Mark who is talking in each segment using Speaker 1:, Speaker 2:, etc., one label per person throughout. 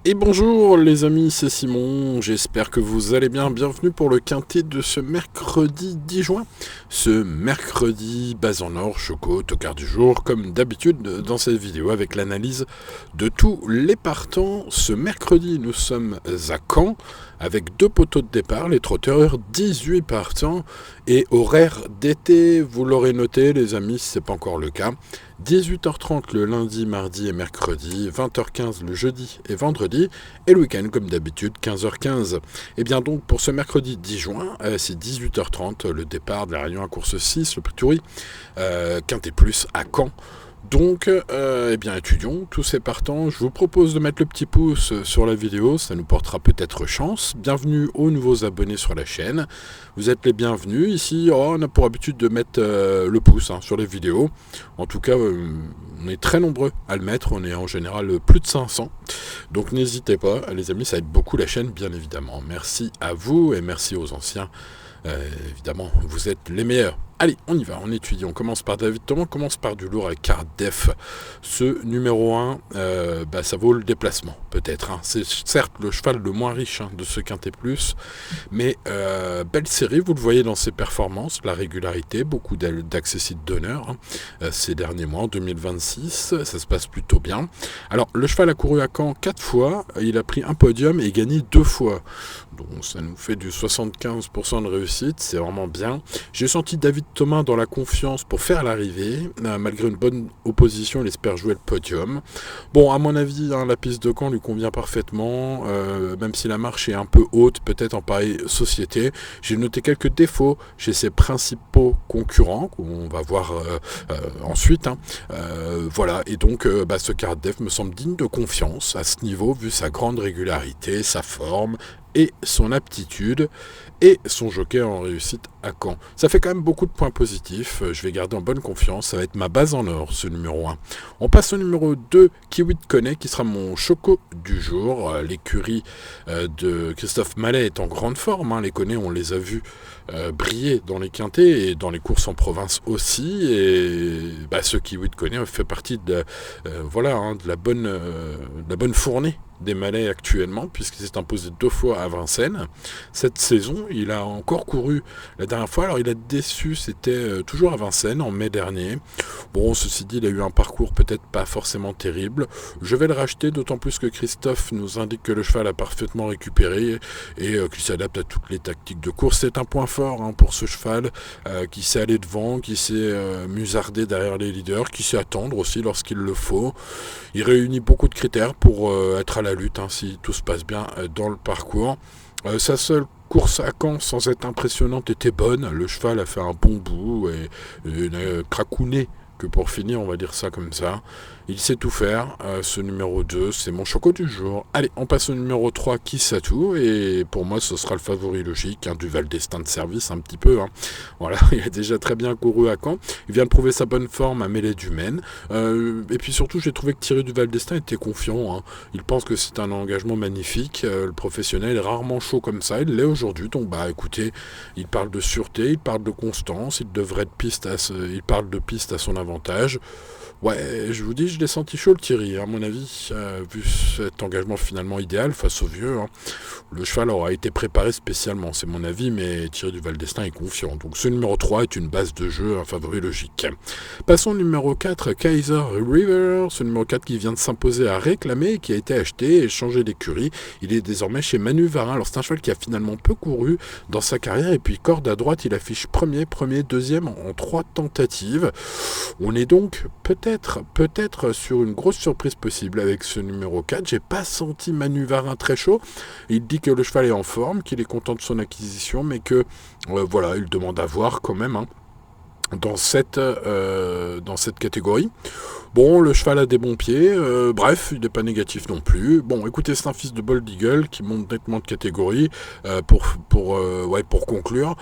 Speaker 1: Et bonjour les amis, c'est Simon, j'espère que vous allez bien. Bienvenue pour le quintet de ce mercredi 10 juin. Ce mercredi, base en or, choco, tocard du jour, comme d'habitude dans cette vidéo avec l'analyse de tous les partants. Ce mercredi, nous sommes à Caen avec deux poteaux de départ, les trotteurs, 18 partants et horaire d'été, vous l'aurez noté les amis si ce n'est pas encore le cas. 18h30 le lundi, mardi et mercredi, 20h15 le jeudi et vendredi, et le week-end comme d'habitude 15h15. Et bien donc pour ce mercredi 10 juin, c'est 18h30 le départ de la Réunion à course 6, le Prix Toury, Quintet Plus à Caen. Donc, eh bien, étudions tous ces partants. Je vous propose de mettre le petit pouce sur la vidéo, ça nous portera peut-être chance. Bienvenue aux nouveaux abonnés sur la chaîne. Vous êtes les bienvenus. Ici, on a pour habitude de mettre le pouce sur les vidéos. En tout cas, on est très nombreux à le mettre. On est en général plus de 500. Donc, n'hésitez pas, les amis, ça aide beaucoup la chaîne, bien évidemment. Merci à vous et merci aux anciens. Évidemment, vous êtes les meilleurs. Allez, on y va, on étudie. On commence par David Thomas, on commence par du lourd avec Cardef. Ce numéro 1, ça vaut le déplacement, peut-être. C'est certes le cheval le moins riche de ce Quintet Plus, mais belle série, vous le voyez dans ses performances, la régularité, beaucoup d'accessites d'honneur ces derniers mois, en 2026, ça se passe plutôt bien. Alors, le cheval a couru à Caen 4 fois, il a pris un podium et gagné 2 fois. Donc ça nous fait du 75% de réussite, c'est vraiment bien. J'ai senti David Thomas dans la confiance pour faire l'arrivée. Malgré une bonne opposition, il espère jouer le podium. Bon, à mon avis, la piste de Caen lui convient parfaitement, même si la marche est un peu haute, peut-être en pareille société. J'ai noté quelques défauts chez ses principaux concurrents, qu'on va voir ensuite. Voilà, et donc ce Cardef me semble digne de confiance à ce niveau, vu sa grande régularité, sa forme, et son aptitude et son joker en réussite à Caen. Ça fait quand même beaucoup de points positifs, je vais garder en bonne confiance, ça va être ma base en or ce numéro 1. On passe au numéro 2, Kiwi de Connaît, qui sera mon choco du jour. L'écurie de Christophe Mallet est en grande forme, les Connaît on les a vus briller dans les quintets et dans les courses en province aussi, et ce Kiwi de Connaît fait partie de la bonne fournée des Malais actuellement, puisqu'il s'est imposé 2 fois à Vincennes. Cette saison, il a encore couru la dernière fois, alors il a déçu, c'était toujours à Vincennes en mai dernier. Bon, ceci dit, il a eu un parcours peut-être pas forcément terrible. Je vais le racheter, d'autant plus que Christophe nous indique que le cheval a parfaitement récupéré et qu'il s'adapte à toutes les tactiques de course. C'est un point fort pour ce cheval, qui sait aller devant, qui sait musarder derrière les leaders, qui sait attendre aussi lorsqu'il le faut. Il réunit beaucoup de critères pour être à la lutte, si tout se passe bien dans le parcours. Sa seule course à Caen, sans être impressionnante, était bonne. Le cheval a fait un bon bout et n'a cracouné que pour finir, on va dire ça comme ça. Il sait tout faire. Ce numéro 2, c'est mon choco du jour. Allez, on passe au numéro 3, Kissatou. Et pour moi, ce sera le favori logique, du Val d'Estaing de service un petit peu. Voilà, il a déjà très bien couru à Caen. Il vient de prouver sa bonne forme à Mêlée du Maine. Et puis surtout, j'ai trouvé que Thierry du Val d'Estaing était confiant. Il pense que c'est un engagement magnifique. Le professionnel est rarement chaud comme ça. Il l'est aujourd'hui. Donc, écoutez, il parle de sûreté, il parle de constance. Il parle de piste à son avantage. Ouais, je vous dis, je l'ai senti chaud le Thierry, à mon avis, vu cet engagement finalement idéal face au vieux. Le cheval aura été préparé spécialement, c'est mon avis, mais Thierry du Val d'Estaing est confiant. Donc ce numéro 3 est une base de jeu, un favori logique. Passons au numéro 4, Kaiser River, ce numéro 4 qui vient de s'imposer à réclamer, qui a été acheté et changé d'écurie. Il est désormais chez Manu Varin. Alors c'est un cheval qui a finalement peu couru dans sa carrière, et puis corde à droite, il affiche premier, deuxième en 3 tentatives. On est donc peut-être sur une grosse surprise possible avec ce numéro 4. J'ai pas senti Manu Varin très chaud. Il dit que le cheval est en forme, qu'il est content de son acquisition, mais que il demande à voir quand même dans cette catégorie. Bon, le cheval a des bons pieds, bref, il n'est pas négatif non plus. Bon, écoutez, c'est un fils de Bold Eagle qui monte nettement de catégorie. Pour conclure,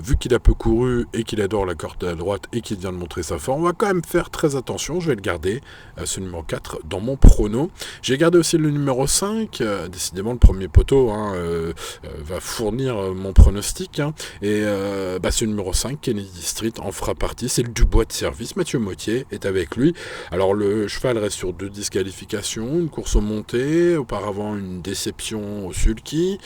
Speaker 1: vu qu'il a peu couru et qu'il adore la corde à droite et qu'il vient de montrer sa forme, on va quand même faire très attention. Je vais le garder, ce numéro 4, dans mon prono. J'ai gardé aussi le numéro 5, décidément le premier poteau va fournir mon pronostic. Et ce numéro 5, Kennedy Street, en fera partie. C'est le Dubois de service. Mathieu Mottier est avec lui. Alors le cheval reste sur 2 disqualifications, une course au monté, auparavant une déception au sulky.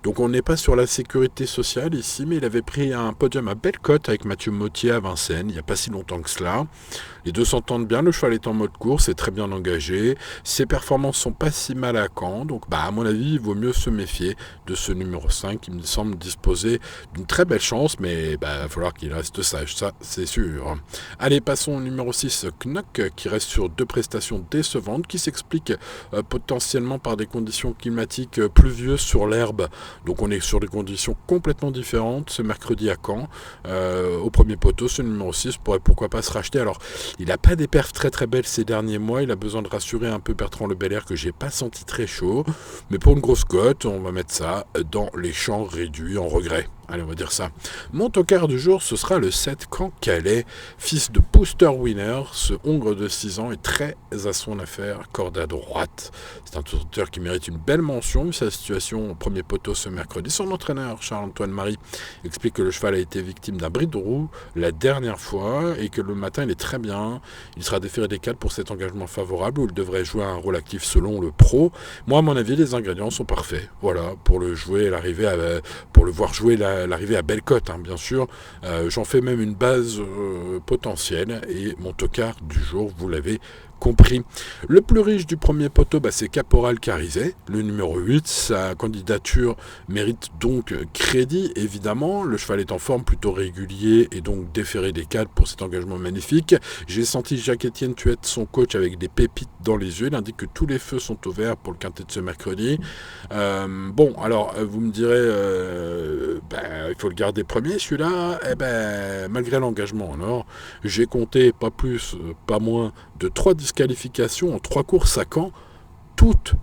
Speaker 1: Donc on n'est pas sur la sécurité sociale ici, mais il avait pris un podium à belle cote avec Mathieu Mottier à Vincennes, il n'y a pas si longtemps que cela. Les deux s'entendent bien, le cheval est en mode course, est très bien engagé, ses performances sont pas si mal à Caen, donc à mon avis il vaut mieux se méfier de ce numéro 5 qui me semble disposer d'une très belle chance, mais il va falloir qu'il reste sage, ça c'est sûr. Allez, passons au numéro 6, Knock, qui reste sur 2 prestations décevantes, qui s'expliquent potentiellement par des conditions climatiques pluvieuses sur l'herbe, donc on est sur des conditions complètement différentes ce mercredi à Caen. Au premier poteau, ce numéro 6 pourrait pourquoi pas se racheter. Alors il n'a pas des perfs très très belles ces derniers mois, il a besoin de rassurer un peu Bertrand Le Belair que j'ai pas senti très chaud, mais pour une grosse cote, on va mettre ça dans les champs réduits en regret. Allez, on va dire ça. Mon tocard du jour, ce sera le 7 Caen Calais, fils de Booster Winner. Ce hongre de 6 ans est très à son affaire, corde à droite. C'est un tourteur qui mérite une belle mention, vu sa situation au premier poteau ce mercredi. Son entraîneur, Charles-Antoine Marie, explique que le cheval a été victime d'un bris de roue la dernière fois et que le matin, il est très bien. Il sera déféré des cadres pour cet engagement favorable où il devrait jouer un rôle actif selon le pro. Moi, à mon avis, les ingrédients sont parfaits. Voilà, pour le jouer, pour le voir jouer l'arrivée à belle cote, hein, bien sûr. J'en fais même une base potentielle et mon tocard du jour, vous l'avez compris. Le plus riche du premier poteau, c'est Caporal Carizet, le numéro 8. Sa candidature mérite donc crédit, évidemment. Le cheval est en forme, plutôt régulier, et donc déféré des cadres pour cet engagement magnifique. J'ai senti Jacques-Étienne Tuette, son coach, avec des pépites dans les yeux. Il indique que tous les feux sont au vert pour le quintet de ce mercredi. Alors, vous me direz, il faut le garder premier, celui-là. Malgré l'engagement en or, j'ai compté pas plus, pas moins de 3 disqualifications en 3 courses à Caen, toutes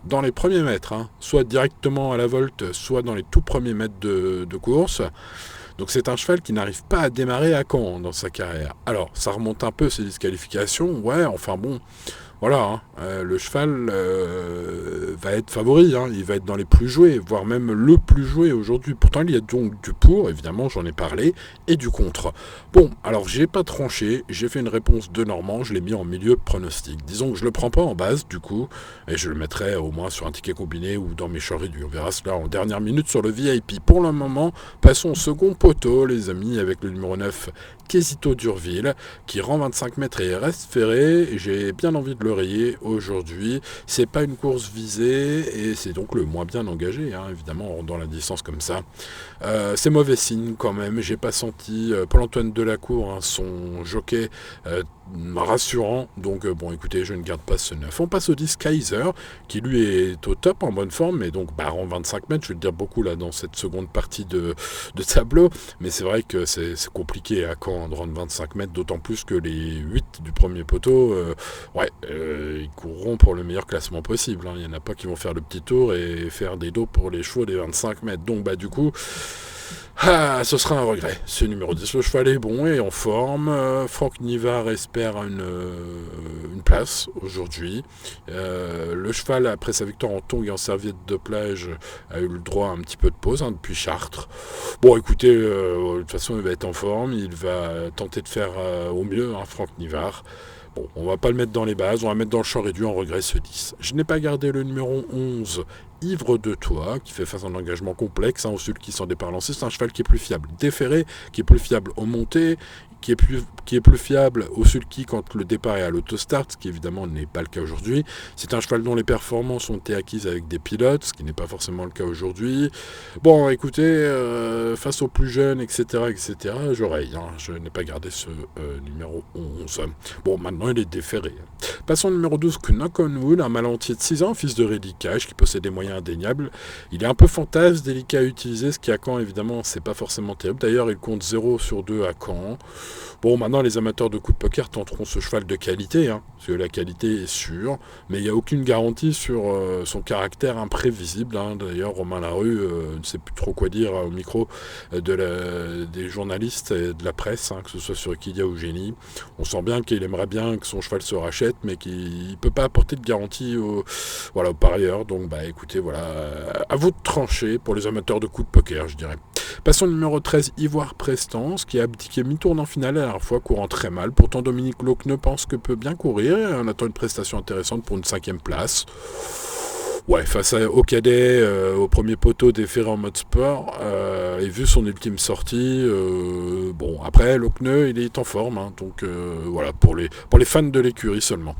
Speaker 1: dans les premiers mètres, hein, soit directement à la volte, soit dans les tout premiers mètres de course. Donc c'est un cheval qui n'arrive pas à démarrer à Caen dans sa carrière. Alors, ça remonte un peu ces disqualifications, voilà, le cheval va être favori, hein, il va être dans les plus joués, voire même le plus joué aujourd'hui. Pourtant, il y a donc du pour, évidemment, j'en ai parlé, et du contre. Bon, alors j'ai pas tranché, j'ai fait une réponse de Normand, je l'ai mis en milieu de pronostic. Disons que je le prends pas en base, du coup, et je le mettrai au moins sur un ticket combiné ou dans mes champs réduits. On verra cela en dernière minute sur le VIP. Pour le moment, passons au second poteau, les amis, avec le numéro 9, Quesito d'Urville, qui rend 25 mètres et reste ferré. J'ai bien envie de le rayer aujourd'hui. C'est pas une course visée et c'est donc le moins bien engagé, hein, évidemment, en rendant la distance comme ça. C'est mauvais signe quand même. J'ai pas senti Paul-Antoine Delacour, hein, son jockey, rassurant. Donc écoutez, je ne garde pas ce 9. On passe au 10 Kaiser, qui lui est au top, en bonne forme, mais donc rend 25 mètres. Je vais le dire beaucoup là dans cette seconde partie de tableau. Mais c'est vrai que c'est compliqué à Caen de rendre 25 mètres, d'autant plus que les 8 du premier poteau, ils courront pour le meilleur classement possible, hein. Il n'y en a pas qui vont faire le petit tour et faire des dos pour les chevaux des 25 mètres. Donc du coup, ce sera un regret. Ce numéro 10, le cheval est bon et en forme. Franck Nivard espère une place aujourd'hui. Le cheval, après sa victoire en tongs et en serviette de plage, a eu le droit à un petit peu de pause, hein, depuis Chartres. Bon, écoutez, de toute façon, il va être en forme. Il va tenter de faire au mieux, hein, Franck Nivard. Bon, on va pas le mettre dans les bases, on va mettre dans le champ réduit en regret ce 10. Je n'ai pas gardé le numéro 11, Ivre de Toi, qui fait face à un engagement complexe, hein, au sud qui s'en départ lancé. C'est un cheval qui est plus fiable déféré, qui est plus fiable au monté, qui est plus fiable au sulky quand le départ est à l'autostart, ce qui évidemment n'est pas le cas aujourd'hui. C'est un cheval dont les performances ont été acquises avec des pilotes, ce qui n'est pas forcément le cas aujourd'hui. Bon, écoutez, face aux plus jeunes, etc., j'oreille, hein, je n'ai pas gardé ce numéro 11. Bon, maintenant il est déféré. Passons au numéro 12, Knock on Wood, un malentier de 6 ans, fils de Rédicage, qui possède des moyens indéniables. Il est un peu fantasme, délicat à utiliser, ce qui à Caen, évidemment, c'est pas forcément terrible. D'ailleurs, il compte 0 sur 2 à Caen. Bon, maintenant, les amateurs de coups de poker tenteront ce cheval de qualité, hein, parce que la qualité est sûre, mais il n'y a aucune garantie sur son caractère imprévisible, hein. D'ailleurs, Romain Larue ne sait plus trop quoi dire au micro des journalistes et de la presse, hein, que ce soit sur Equidia ou Génie. On sent bien qu'il aimerait bien que son cheval se rachète, mais qu'il ne peut pas apporter de garantie aux parieurs. Donc, écoutez, voilà, à vous de trancher pour les amateurs de coups de poker, je dirais. Passons au numéro 13, Ivoire Prestance, qui a abdiqué mi-tour en finale à la dernière fois, courant très mal. Pourtant, Dominique Lochneux pense que peut bien courir. Et on attend une prestation intéressante pour une 5e place. Ouais, face au cadet, au premier poteau des Ferré en mode sport, et vu son ultime sortie, bon, après, Lochneux, il est en forme, hein, donc voilà, pour les fans de l'écurie seulement.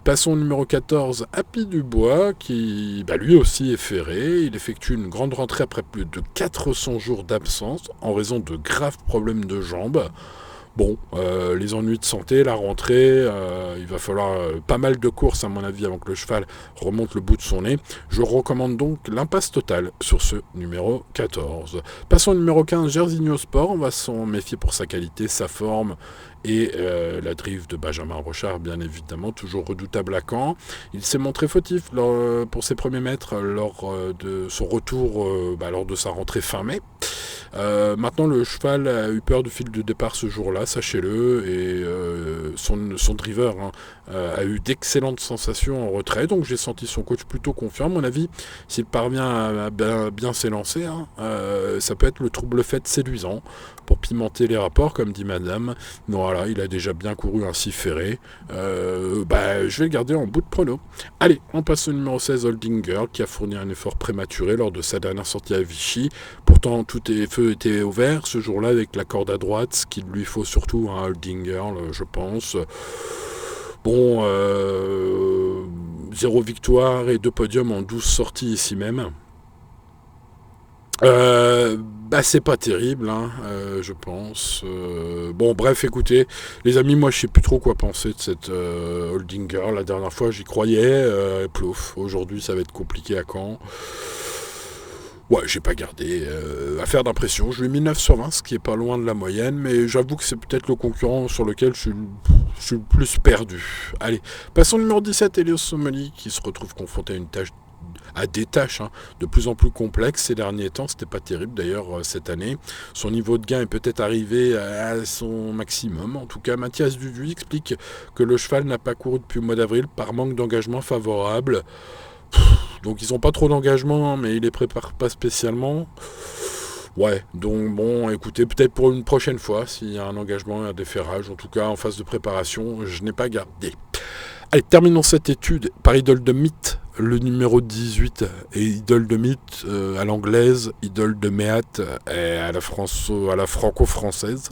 Speaker 1: Passons au numéro 14, Happy Dubois, qui lui aussi est ferré. Il effectue une grande rentrée après plus de 400 jours d'absence en raison de graves problèmes de jambes. Bon, les ennuis de santé, la rentrée, il va falloir pas mal de courses à mon avis avant que le cheval remonte le bout de son nez. Je recommande donc l'impasse totale sur ce numéro 14. Passons au numéro 15, Jersigno Sport. On va s'en méfier pour sa qualité, sa forme et la drive de Benjamin Rochard, bien évidemment, toujours redoutable à Caen. Il s'est montré fautif pour ses premiers mètres lors de son retour, lors de sa rentrée fin mai. Maintenant, le cheval a eu peur du fil de départ ce jour-là, sachez-le, et son driver a eu d'excellentes sensations en retrait, donc j'ai senti son coach plutôt confiant. À mon avis, s'il parvient à bien s'élancer, ça peut être le trouble fait séduisant pour pimenter les rapports, comme dit madame. Voilà, il a déjà bien couru ainsi ferré. Je vais le garder en bout de prono. Allez, on passe au numéro 16, Holding Girl, qui a fourni un effort prématuré lors de sa dernière sortie à Vichy. Pourtant, tout les feux étaient ouverts ce jour-là avec la corde à droite, ce qu'il lui faut surtout un Holding Girl, je pense. Bon, 0 victoire et 2 podiums en 12 sorties ici même. C'est pas terrible, je pense. Bref, écoutez, les amis, moi je sais plus trop quoi penser de cette Holding Girl. La dernière fois j'y croyais, plouf. Aujourd'hui ça va être compliqué à Caen. Ouais, j'ai pas gardé affaire d'impression. Je lui ai mis 9 sur 20, ce qui est pas loin de la moyenne, mais j'avoue que c'est peut-être le concurrent sur lequel je suis le plus perdu. Allez, passons au numéro 17, Helios Somali, qui se retrouve confronté à des tâches de plus en plus complexes ces derniers temps. C'était pas terrible d'ailleurs cette année. Son niveau de gain est peut-être arrivé à son maximum. En tout cas, Mathias Duduy explique que le cheval n'a pas couru depuis le mois d'avril par manque d'engagement favorable. Donc ils n'ont pas trop d'engagement, mais ils les préparent pas spécialement. Ouais, donc bon, écoutez, peut-être pour une prochaine fois, s'il y a un engagement, un déferrage, en tout cas en phase de préparation, je n'ai pas gardé. Allez, terminons cette étude par Idole de Mythe, le numéro 18, et Idole de Mythe à l'anglaise, Idole de Méate à la franco-française.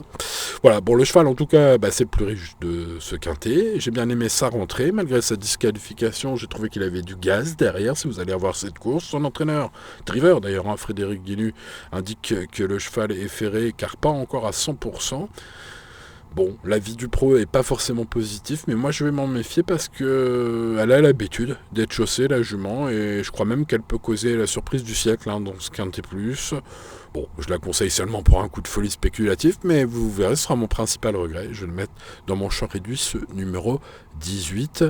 Speaker 1: Voilà, bon, le cheval en tout cas, c'est le plus riche de ce quintet. J'ai bien aimé sa rentrée, malgré sa disqualification, j'ai trouvé qu'il avait du gaz derrière, si vous allez avoir cette course. Son entraîneur, driver d'ailleurs, Frédéric Guinu, indique que le cheval est ferré, car pas encore à 100%. Bon, l'avis du pro est pas forcément positif, mais moi je vais m'en méfier parce que elle a l'habitude d'être chaussée, la jument, et je crois même qu'elle peut causer la surprise du siècle dans ce quintet plus. Bon, je la conseille seulement pour un coup de folie spéculatif, mais vous verrez, ce sera mon principal regret. Je vais le mettre dans mon champ réduit, ce numéro 18,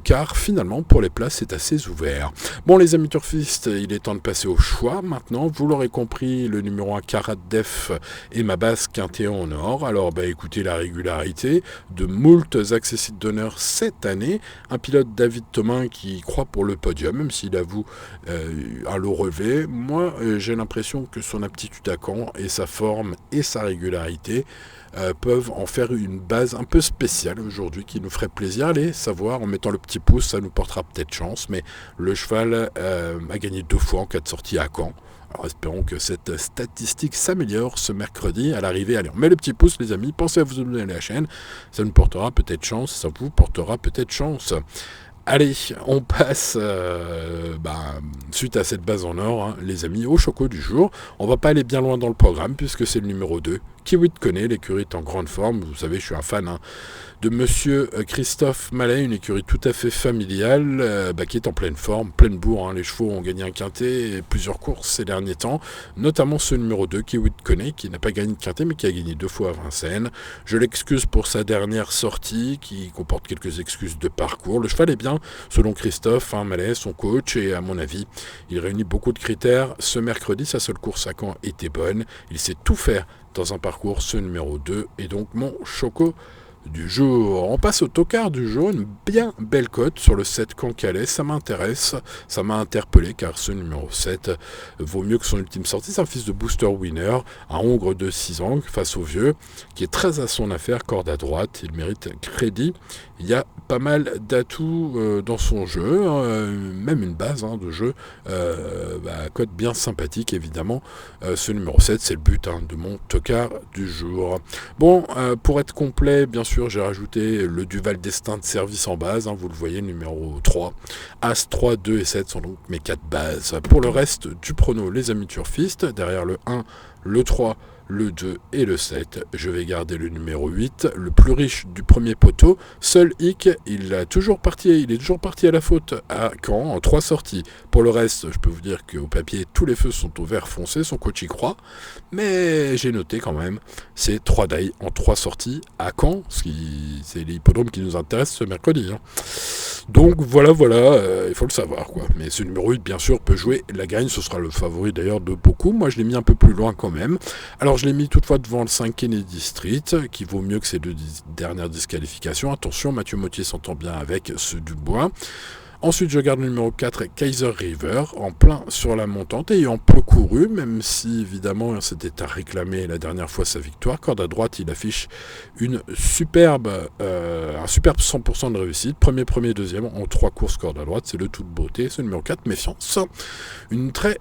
Speaker 1: car finalement, pour les places, c'est assez ouvert. Bon, les amis turfistes, il est temps de passer au choix. Maintenant, vous l'aurez compris, le numéro 1, Karat Def, est ma base quintet en or. Alors, écoutez, la régularité de moultes accessites d'honneur cette année. Un pilote, David Thomain, qui croit pour le podium, même s'il avoue un lot relevé. Moi, j'ai l'impression que son aptitude à Caen et sa forme et sa régularité peuvent en faire une base un peu spéciale aujourd'hui qui nous ferait plaisir. Allez, savoir, en mettant le petit pouce, ça nous portera peut-être chance, mais le cheval a gagné 2 fois en 4 sorties à Caen. Alors espérons que cette statistique s'améliore ce mercredi à l'arrivée. Allez, on met le petit pouce les amis, pensez à vous abonner à la chaîne, ça nous portera peut-être chance, ça vous portera peut-être chance. Allez, on passe, suite à cette base en or, les amis, au choco du jour. On va pas aller bien loin dans le programme, puisque c'est le numéro 2. Kiwi te connaît, l'écurie est en grande forme. Vous savez, je suis un fan de monsieur Christophe Mallet, une écurie tout à fait familiale, qui est en pleine forme, pleine bourre. Les chevaux ont gagné un quintet et plusieurs courses ces derniers temps, notamment ce numéro 2, Kiwi te connaît, qui n'a pas gagné de quintet, mais qui a gagné 2 fois à Vincennes. Je l'excuse pour sa dernière sortie, qui comporte quelques excuses de parcours. Le cheval est bien, selon Christophe Mallet, son coach, et à mon avis, il réunit beaucoup de critères. Ce mercredi, sa seule course à Caen était bonne. Il sait tout faire dans un parcours, ce numéro 2, et donc mon choco du jour. On passe au tocard du jour, une bien belle cote sur le 7 Cancalais, ça m'intéresse, ça m'a interpellé car ce numéro 7 vaut mieux que son ultime sortie, c'est un fils de booster winner, un hongre de 6 ans face au vieux, qui est très à son affaire, corde à droite, il mérite crédit, il y a pas mal d'atouts dans son jeu, même une base de jeu, cote bien sympathique évidemment, ce numéro 7 c'est le but de mon tocard du jour. Bon, pour être complet, bien sûr, j'ai rajouté le Duval Destin de service en base, vous le voyez, numéro 3. As 3, 2 et 7 sont donc mes 4 bases. Pour le reste du prono, les amis turfistes, derrière le 1, le 3, le 2 et le 7, je vais garder le numéro 8, le plus riche du premier poteau. Seul hic, il est toujours parti à la faute à Caen en 3 sorties. Pour le reste, je peux vous dire qu'au papier, tous les feux sont au vert foncé, son coach y croit. Mais j'ai noté quand même, c'est 3 dailles en 3 sorties à Caen, c'est l'hippodrome qui nous intéresse ce mercredi. Donc voilà, il faut le savoir, quoi. Mais ce numéro 8, bien sûr, peut jouer la gagne, ce sera le favori d'ailleurs de beaucoup. Moi, je l'ai mis un peu plus loin quand même. Alors, je l'ai mis toutefois devant le 5 Kennedy Street, qui vaut mieux que ces 2 dernières disqualifications. Attention, Mathieu Mottier s'entend bien avec ce Dubois. Ensuite, je garde le numéro 4, Kaiser River, en plein sur la montante, ayant peu couru, même si, évidemment, c'était à réclamer la dernière fois sa victoire. Corde à droite, il affiche un superbe 100% de réussite. Premier, deuxième, en 3 courses corde à droite, c'est le tout de beauté. Ce numéro 4, méfiance. Une très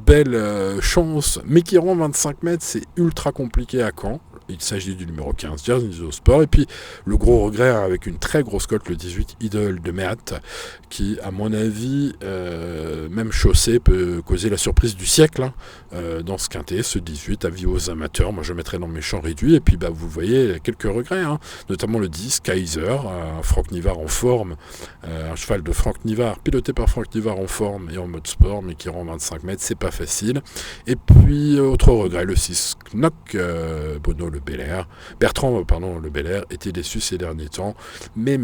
Speaker 1: belle chance, mais qui rend 25 mètres, c'est ultra compliqué à Caen. Il s'agit du numéro 15, Jersey Sport. Et puis, le gros regret, avec une très grosse cote, le 18, Idol de Meat, qui, à mon avis, même chaussé, peut causer la surprise du siècle dans ce quintet. Ce 18, avis aux amateurs. Moi, je mettrai dans mes champs réduits. Et puis, vous voyez, quelques regrets, notamment le 10, Kaiser, Franck Nivard en forme. Un cheval de Franck Nivard, piloté par Franck Nivard en forme et en mode sport, mais qui rend 25 mètres, c'est pas facile. Et puis, autre regret, le 6, Knock, Bono Bertrand Le Belair était déçu ces derniers temps, mais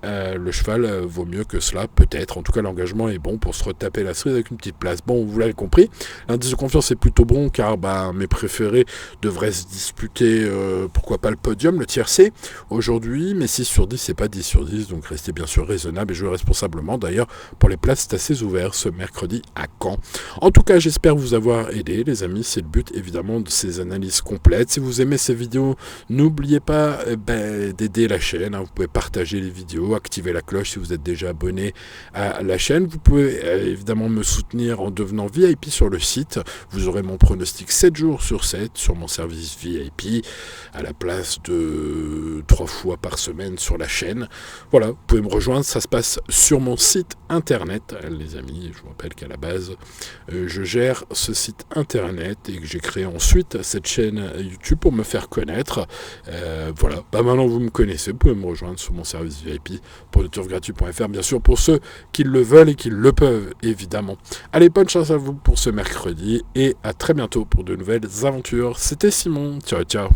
Speaker 1: le cheval vaut mieux que cela, peut-être. En tout cas, l'engagement est bon pour se retaper la cerise avec une petite place. Bon, vous l'avez compris, l'indice de confiance est plutôt bon, car mes préférés devraient se disputer, pourquoi pas le podium, le tiercé, aujourd'hui, mais 6 sur 10, c'est pas 10 sur 10, donc restez bien sûr raisonnable et jouez responsablement. D'ailleurs, pour les places, c'est assez ouvert ce mercredi à Caen. En tout cas, j'espère vous avoir aidé, les amis, c'est le but, évidemment, de ces analyses complètes. Si vous aimez ces vidéos, n'oubliez pas d'aider la chaîne, vous pouvez partager les vidéos, activer la cloche si vous êtes déjà abonné à la chaîne. Vous pouvez évidemment me soutenir en devenant VIP sur le site. Vous aurez mon pronostic 7 jours sur 7 sur mon service VIP à la place de 3 fois par semaine sur la chaîne. Voilà, vous pouvez me rejoindre, ça se passe sur mon site internet, les amis. Je vous rappelle qu'à la base, je gère ce site internet et que j'ai créé ensuite cette chaîne YouTube pour me faire connaître. Voilà, maintenant vous me connaissez, vous pouvez me rejoindre sur mon service VIP pour le turfgratuit.fr, bien sûr, pour ceux qui le veulent et qui le peuvent, évidemment. Allez, bonne chance à vous pour ce mercredi et à très bientôt pour de nouvelles aventures. C'était Simon, ciao ciao.